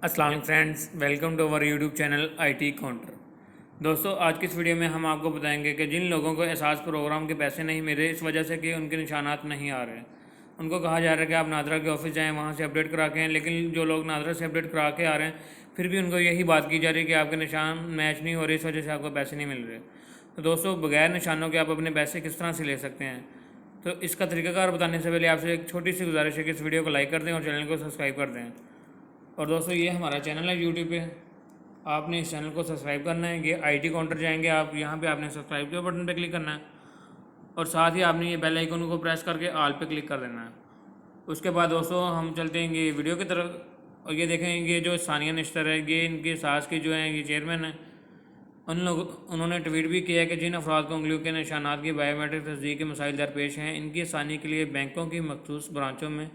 अस्सलाम वालेकुम friends, welcome to our YouTube channel IT counter. दोस्तों, आज की इस वीडियो में हम आपको बताएंगे कि जिन लोगों को एहसास प्रोग्राम के पैसे नहीं मिल रहे इस वजह से कि उनके निशानात नहीं आ रहे, उनको कहा जा रहा है कि आप नादरा के ऑफिस जाएं, वहां से अपडेट करा के हैं। लेकिन जो लोग नादरा से अपडेट करा के आ रहे हैं फिर भी उनको यही बात की जा रही है कि आपके निशान मैच नहीं हो रहे, इस वजह से आपको पैसे नहीं मिल रहे। तो दोस्तों, बगैर निशानों के आप अपने पैसे किस तरह से ले सकते हैं, तो इसका तरीकाकार बताने से पहले आपसे एक छोटी सी गुजारिश है कि इस वीडियो को लाइक कर दें और चैनल को सब्सक्राइब कर दें। और दोस्तों, ये हमारा चैनल है यूट्यूब पे, आपने इस चैनल को सब्सक्राइब करना है। ये IT काउंटर जाएंगे आप, यहाँ पे आपने सब्सक्राइब के बटन पे क्लिक करना है और साथ ही आपने ये बेल आइकन को प्रेस करके ऑल पे क्लिक कर देना है। उसके बाद दोस्तों हम चलते हैं ये वीडियो की तरफ और ये देखें, ये जो सानिया निश्तर है, ये इनकी सास की जो है ये चेयरमैन है। उन्होंने ट्वीट भी किया है कि जिन अफराद को उंगलियों के निशानात की बायोमेट्रिक तस्दीक के मसाइल दरपेश हैं, इनकी आसानी के लिए बैंकों की मखसूस ब्रांचों में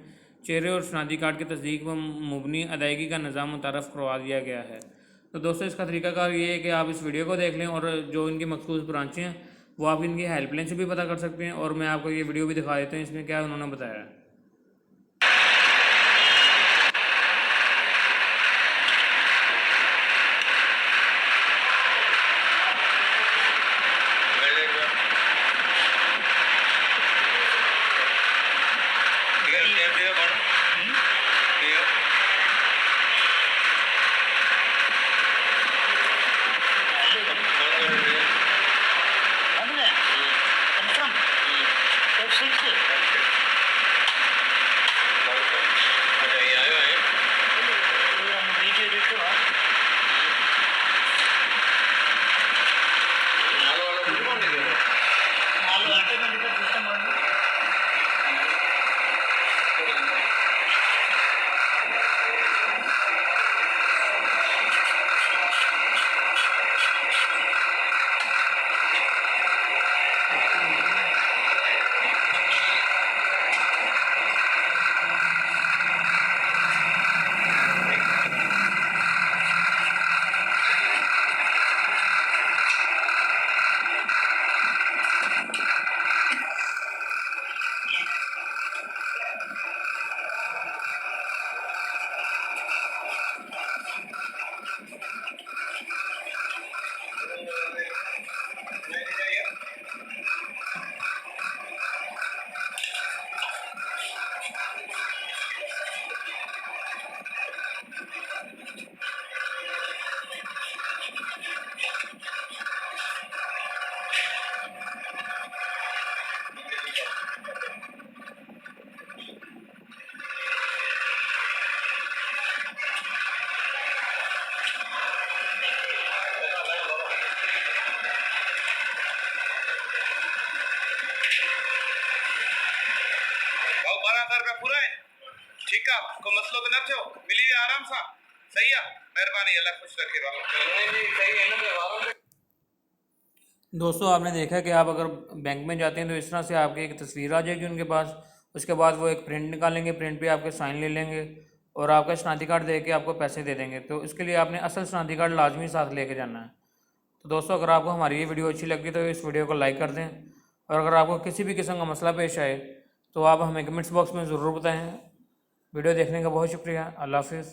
चेहरे और शनाख्ती कार्ड की तस्दीक व मुबनी अदायगी का निज़ाम मुतारफ़ करवा दिया गया है। तो दोस्तों, इसका तरीकाकार ये है कि आप इस वीडियो को देख लें और जो इनकी मखसूस ब्रांचें हैं वो आप इनकी हेल्पलाइन से भी पता कर सकते हैं। और मैं आपको ये वीडियो भी दिखा देता हूँ, इसमें क्या उन्होंने बताया है। ₹12,000 पूरा है, ठीक है, को मसलो तो न थो मिली आराम सा, सही है, मेहरबानी, अल्लाह खुश रखे। दोस्तों, आपने देखा कि आप अगर बैंक में जाते हैं तो इस तरह से आपकी एक तस्वीर आ जाएगी उनके पास। उसके बाद वो एक प्रिंट निकालेंगे, प्रिंट पे आपके साइन ले लेंगे और आपका शनाख्ती कार्ड दे के आपको पैसे दे देंगे। तो इसके लिए आपने असल शनाख्ती कार्ड लाजमी साथ लेके जाना है। तो दोस्तों, अगर आपको हमारी ये वीडियो अच्छी लगी तो इस वीडियो को लाइक कर दें और अगर आपको किसी भी किस्म का मसला पेश आए तो आप हमें कमेंट्स बॉक्स में ज़रूर बताएं। वीडियो देखने का बहुत शुक्रिया। अल्लाह हाफिज़।